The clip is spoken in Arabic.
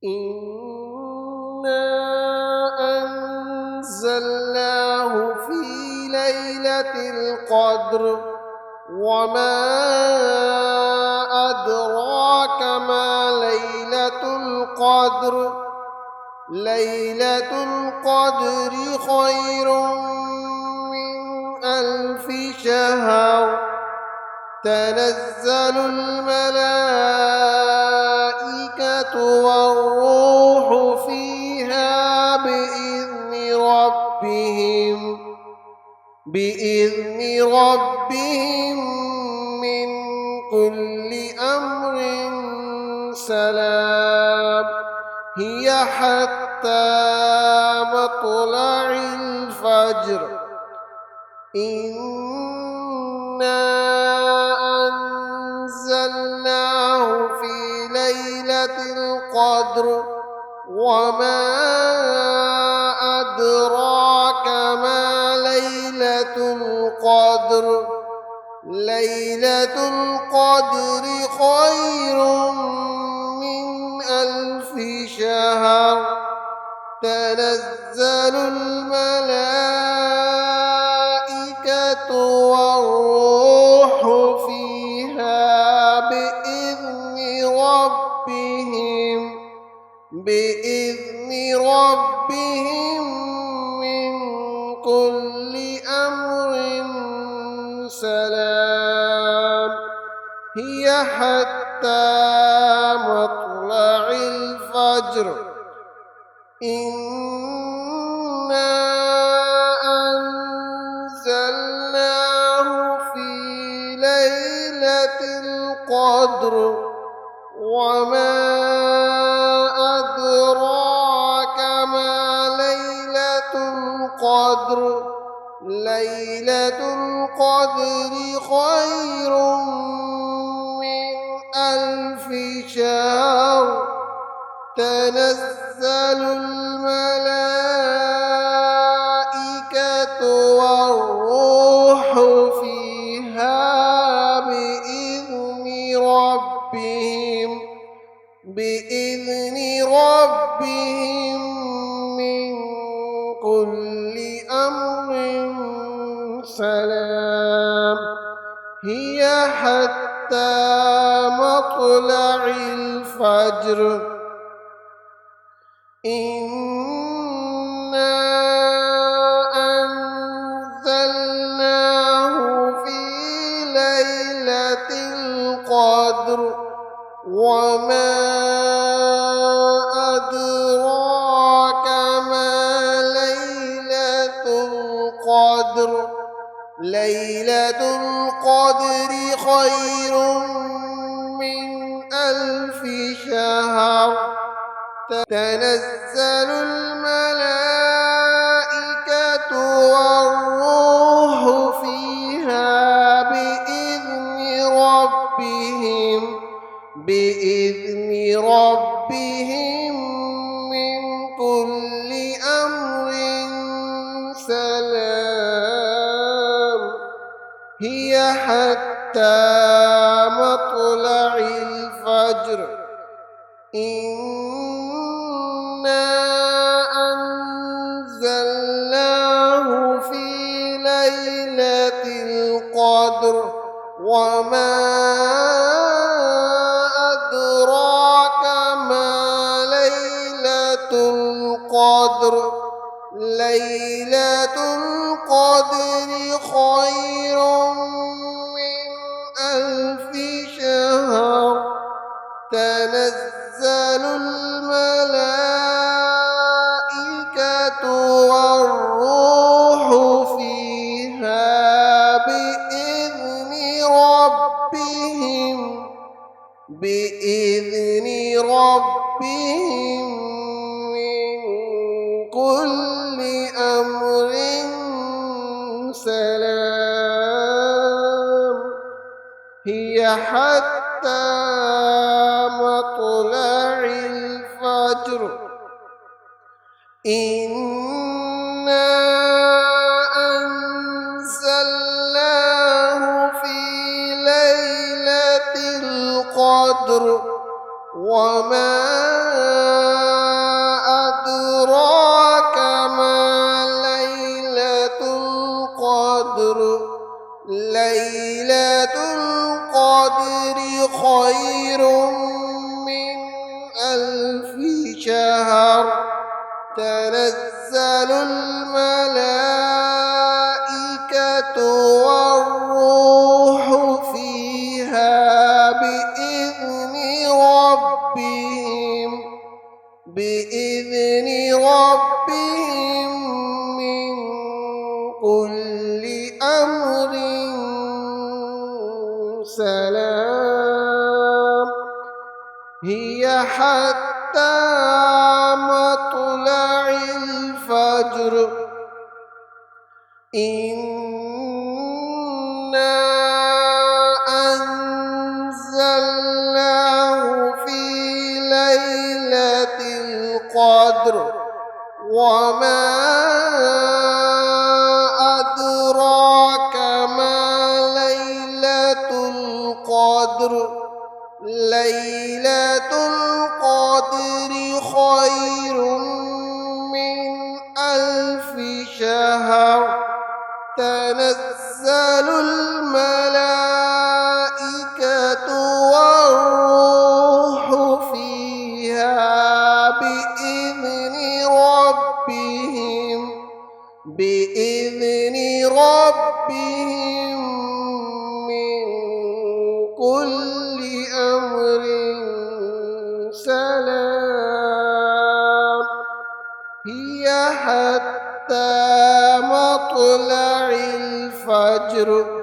إنا أنزلناه في ليلة القدر وما أدراك ما ليلة القدر ليلة القدر خير من 1000 شهر تنزل الملائكة والروح فيها بإذن ربهم من كل أمر سلام هي حتى مطلع الفجر إنا أنزلناه في ليلة القدر وما أدراك ما ليلة القدر ليلة القدر خير من 1000 شهر تنزل الملائكة والروح فيها بإذن ربهم من كل أمر سلام هي حتى مطلع الفجر إنا أنزلناه في ليلة القدر وما أدراك ما ليلة القدر ليلة القدر خير من 1000 شهر تنزل الملائكة والروح فيها بإذن ربهم من كل أمر سلام هي حتى مطلع الفجر إنا أنزلناه في ليلة القدر وما أدراك ما ليلة القدر ليلة القدر خير من 1000 شهر تنزل الملائكة والروح فيها بإذن ربهم من كل أمر سلام هي حتى مطلع الفجر إنا أنزلناه في ليلة القدر وما أدراك ما ليلة القدر ليلة القدر خير من 1000 شهر تنزل الملائكة والروح فيها بإذن ربهم من كل أمر سلام هي حتى مطلع الفجر إنا أنزلناه في ليلة القدر وما ألف شهر تنزل الملائكة والروح فيها بإذن ربهم من كل أمر سلام هي حتى مطلع الفجر إنا أنزلناه في ليلة القدر وما أدراك ما ليلة القدر ليلة القدر خير من 1000 شهر تنزل الملائكة والروح فيها بإذن ربهم من كل أمر سلام هي حتى مطلع الفجر